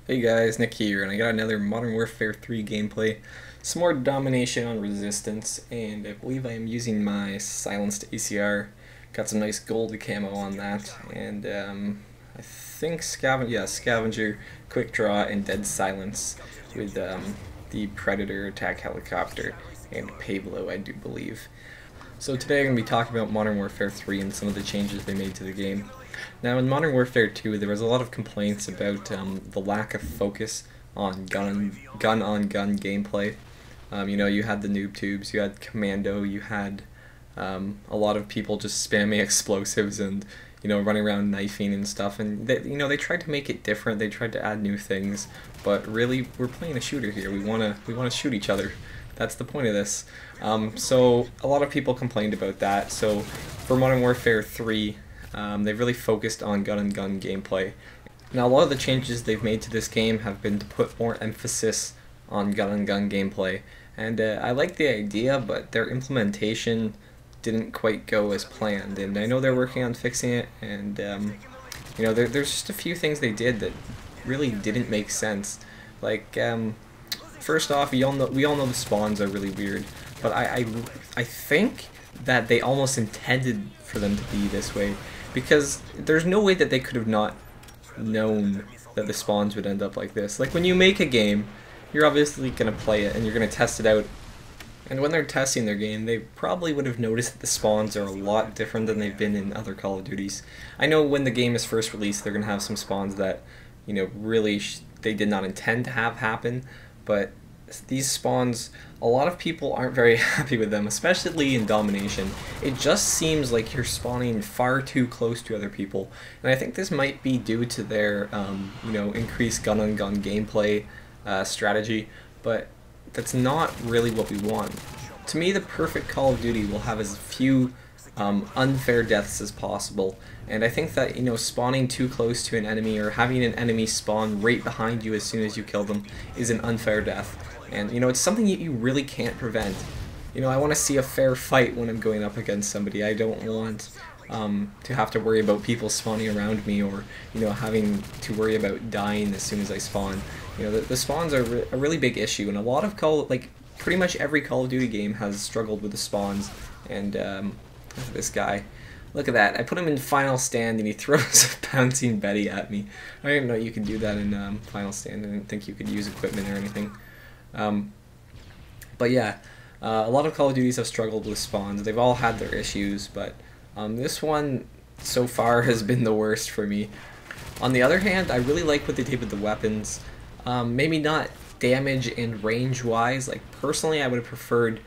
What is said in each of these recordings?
Hey guys, Nick here, and I got another Modern Warfare 3 gameplay. Some more domination on resistance, and I believe I am using my silenced ACR. Got some nice gold camo on that, and I think Scavenger, Quick Draw, and Dead Silence with the Predator attack helicopter and Pablo, I do believe. So today I'm going to be talking about Modern Warfare 3 and some of the changes they made to the game. Now in Modern Warfare 2 there was a lot of complaints about the lack of focus on gun-on-gun gameplay. You had the noob tubes, you had Commando, you had a lot of people just spamming explosives and running around knifing and stuff, and they tried to make it different. They tried to add new things, but really we're playing a shooter here. We wanna shoot each other. That's the point of this. So a lot of people complained about that. So for Modern Warfare 3, they've really focused on gun-and-gun gameplay. Now a lot of the changes they've made to this game have been to put more emphasis on gun-and-gun gameplay. And I like the idea, but their implementation didn't quite go as planned. And I know they're working on fixing it, and there's just a few things they did that really didn't make sense. Like, first off, we all know the spawns are really weird, but I think that they almost intended for them to be this way, because there's no way that they could have not known that the spawns would end up like this. Like, when you make a game, you're obviously going to play it and you're going to test it out, and when they're testing their game, they probably would have noticed that the spawns are a lot different than they've been in other Call of Duties. I know when the game is first released, they're going to have some spawns that, really they did not intend to have happen, but these spawns, a lot of people aren't very happy with them, especially in domination. It just seems like you're spawning far too close to other people, and I think this might be due to their, increased gun-on-gun gameplay strategy, but that's not really what we want. To me, the perfect Call of Duty will have as few unfair deaths as possible, and I think that spawning too close to an enemy or having an enemy spawn right behind you as soon as you kill them is an unfair death. And it's something that you really can't prevent. I want to see a fair fight when I'm going up against somebody. I don't want to have to worry about people spawning around me, or having to worry about dying as soon as I spawn. The spawns are a really big issue, and a lot of pretty much every Call of Duty game has struggled with the spawns. And look at this guy. Look at that. I put him in Final Stand and he throws a bouncing Betty at me. I didn't know you could do that in Final Stand. I didn't think you could use equipment or anything. But yeah, a lot of Call of Duties have struggled with spawns. They've all had their issues, but this one so far has been the worst for me. On the other hand, I really like what they did with the weapons. Maybe not damage and range wise. Like, personally, I would have preferred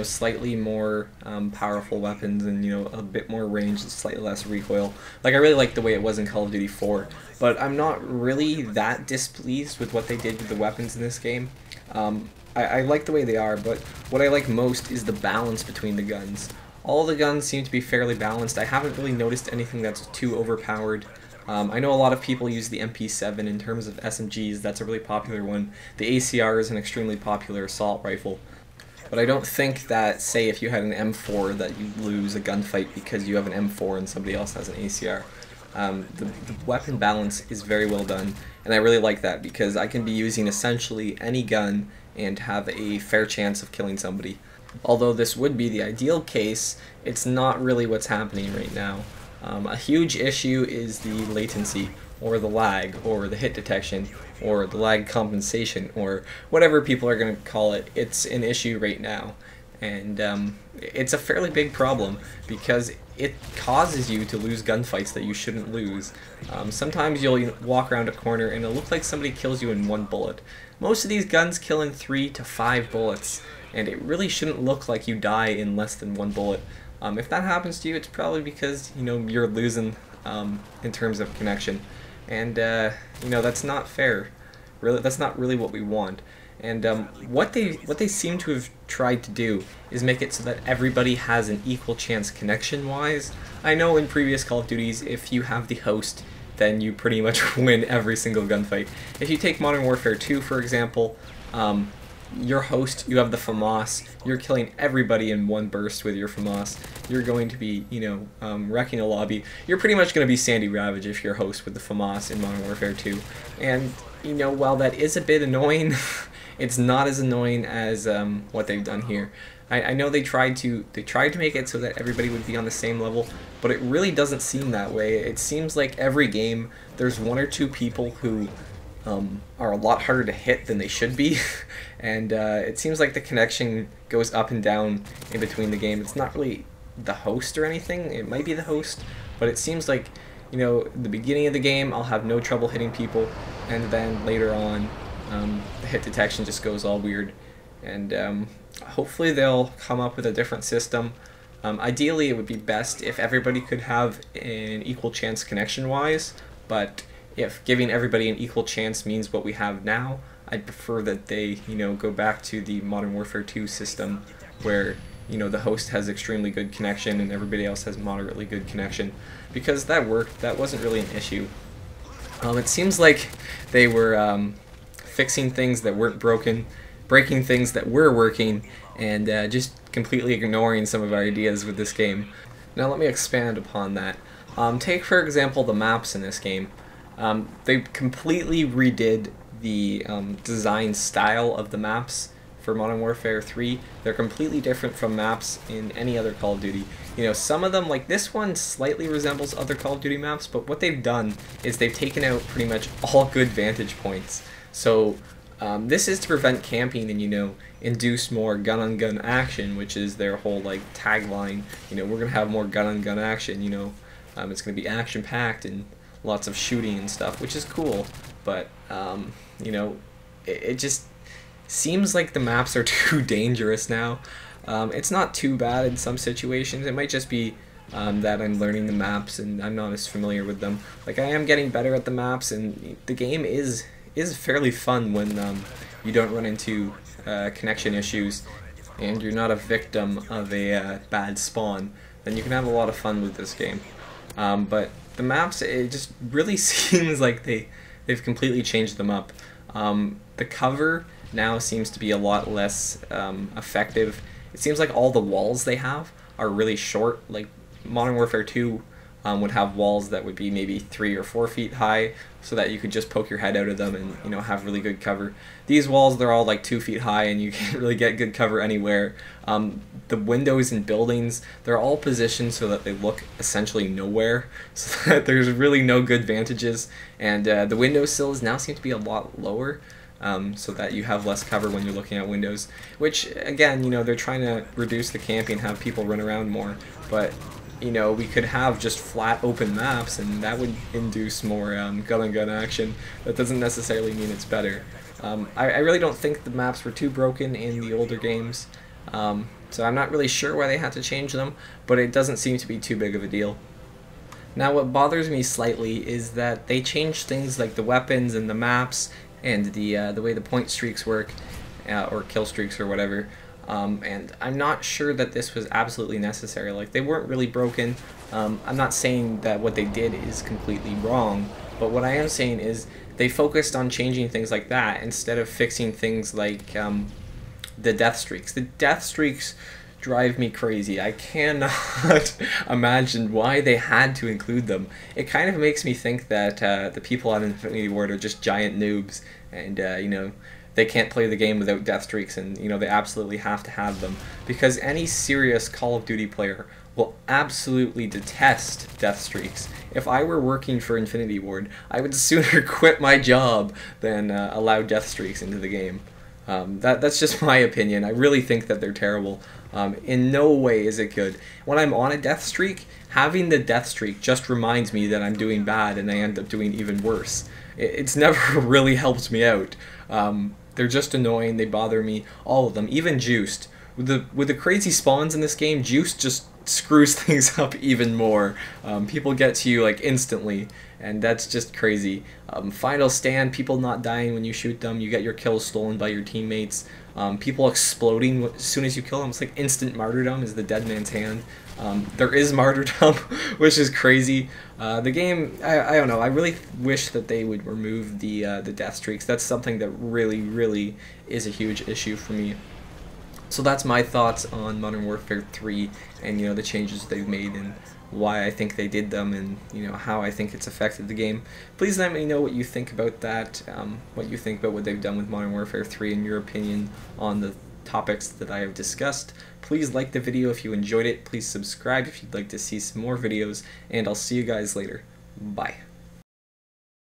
slightly more powerful weapons and a bit more range and slightly less recoil. Like, I really like the way it was in Call of Duty 4, but I'm not really that displeased with what they did with the weapons in this game. I like the way they are, but what I like most is the balance between the guns. All the guns seem to be fairly balanced. I haven't really noticed anything that's too overpowered. I know a lot of people use the MP7 in terms of SMGs. That's a really popular one. The ACR is an extremely popular assault rifle. But I don't think that, say, if you had an M4, that you lose a gunfight because you have an M4 and somebody else has an ACR. The weapon balance is very well done, and I really like that, because I can be using essentially any gun and have a fair chance of killing somebody. Although this would be the ideal case, it's not really what's happening right now. A huge issue is the latency, or the lag, or the hit detection, or the lag compensation, or whatever people are going to call it. It's an issue right now, and it's a fairly big problem, because it causes you to lose gunfights that you shouldn't lose. Sometimes you'll walk around a corner and it'll look like somebody kills you in one bullet. Most of these guns kill in 3 to 5 bullets, and it really shouldn't look like you die in less than 1 bullet. If that happens to you, it's probably because you're losing in terms of connection, and that's not fair. Really, that's not really what we want. And what they seem to have tried to do is make it so that everybody has an equal chance connection-wise. I know in previous Call of Duties, if you have the host, then you pretty much win every single gunfight. If you take Modern Warfare 2, for example, your host, you have the FAMAS, you're killing everybody in one burst with your FAMAS. You're going to be, wrecking a lobby. You're pretty much going to be Sandy Ravage if you're host with the FAMAS in Modern Warfare 2. And you know, while that is a bit annoying, it's not as annoying as what they've done here. I know they tried to make it so that everybody would be on the same level, but it really doesn't seem that way. It seems like every game there's one or two people who are a lot harder to hit than they should be, and it seems like the connection goes up and down in between the game. It's not really the host or anything. It might be the host, but it seems like, you know, the beginning of the game I'll have no trouble hitting people, and then later on the hit detection just goes all weird. And hopefully they'll come up with a different system. Ideally it would be best if everybody could have an equal chance connection wise, but if giving everybody an equal chance means what we have now, I'd prefer that they, you know, go back to the Modern Warfare 2 system where, you know, the host has extremely good connection and everybody else has moderately good connection, because that worked. That wasn't really an issue. It seems like they were fixing things that weren't broken, breaking things that were working, and just completely ignoring some of our ideas with this game. Now let me expand upon that. Take for example the maps in this game. They completely redid the design style of the maps for Modern Warfare 3. They're completely different from maps in any other Call of Duty. You know, some of them, like this one, slightly resembles other Call of Duty maps, but what they've done is they've taken out pretty much all good vantage points. So this is to prevent camping and, you know, induce more gun-on-gun action, which is their whole, like, tagline. You know, we're going to have more gun-on-gun action, you know. It's going to be action-packed and lots of shooting and stuff, which is cool, but, you know, it just seems like the maps are too dangerous now. It's not too bad in some situations. It might just be that I'm learning the maps and I'm not as familiar with them. Like, I am getting better at the maps, and the game is fairly fun when you don't run into connection issues and you're not a victim of a bad spawn. Then you can have a lot of fun with this game. But the maps, it just really seems like they've completely changed them up. The cover now seems to be a lot less effective. It seems like all the walls they have are really short. Like Modern Warfare 2 would have walls that would be maybe 3 or 4 feet high, so that you could just poke your head out of them and, you know, have really good cover. These walls, they're all like 2 feet high and you can't really get good cover anywhere. The windows in buildings, they're all positioned so that they look essentially nowhere, so that there's really no good vantages. And the windowsills now seem to be a lot lower, so that you have less cover when you're looking at windows, which, again, you know, they're trying to reduce the camping, have people run around more, but, you know, we could have just flat open maps and that would induce more gun-on-gun action. That doesn't necessarily mean it's better. I really don't think the maps were too broken in the older games, so I'm not really sure why they had to change them, but it doesn't seem to be too big of a deal. Now what bothers me slightly is that they changed things like the weapons and the maps and the way the point streaks work, or kill streaks or whatever. And I'm not sure that this was absolutely necessary. Like, they weren't really broken. I'm not saying that what they did is completely wrong, but what I am saying is they focused on changing things like that instead of fixing things like the death streaks. The death streaks drive me crazy. I cannot imagine why they had to include them. It kind of makes me think that the people on Infinity Ward are just giant noobs, and you know, they can't play the game without death streaks, and, you know, they absolutely have to have them, because any serious Call of Duty player will absolutely detest death streaks. If I were working for Infinity Ward, I would sooner quit my job than allow death streaks into the game. That's just my opinion. I really think that they're terrible. In no way is it good. When I'm on a death streak, having the death streak just reminds me that I'm doing bad and I end up doing even worse. It's never really helped me out. They're just annoying, they bother me, all of them, even Juiced. With the crazy spawns in this game, Juiced just screws things up even more. People get to you like instantly, and that's just crazy. Final Stand, people not dying when you shoot them, you get your kills stolen by your teammates. People exploding as soon as you kill them, it's like instant martyrdom is the dead man's hand. There is martyrdom, which is crazy. The game, I don't know, I really wish that they would remove the death streaks. That's something that really, really is a huge issue for me. So that's my thoughts on Modern Warfare 3 and the changes they've made and why I think they did them and how I think it's affected the game. Please let me know what you think about that, what you think about what they've done with Modern Warfare 3 and your opinion on the topics that I have discussed. Please like the video if you enjoyed it. Please subscribe if you'd like to see some more videos, and I'll see you guys later. Bye.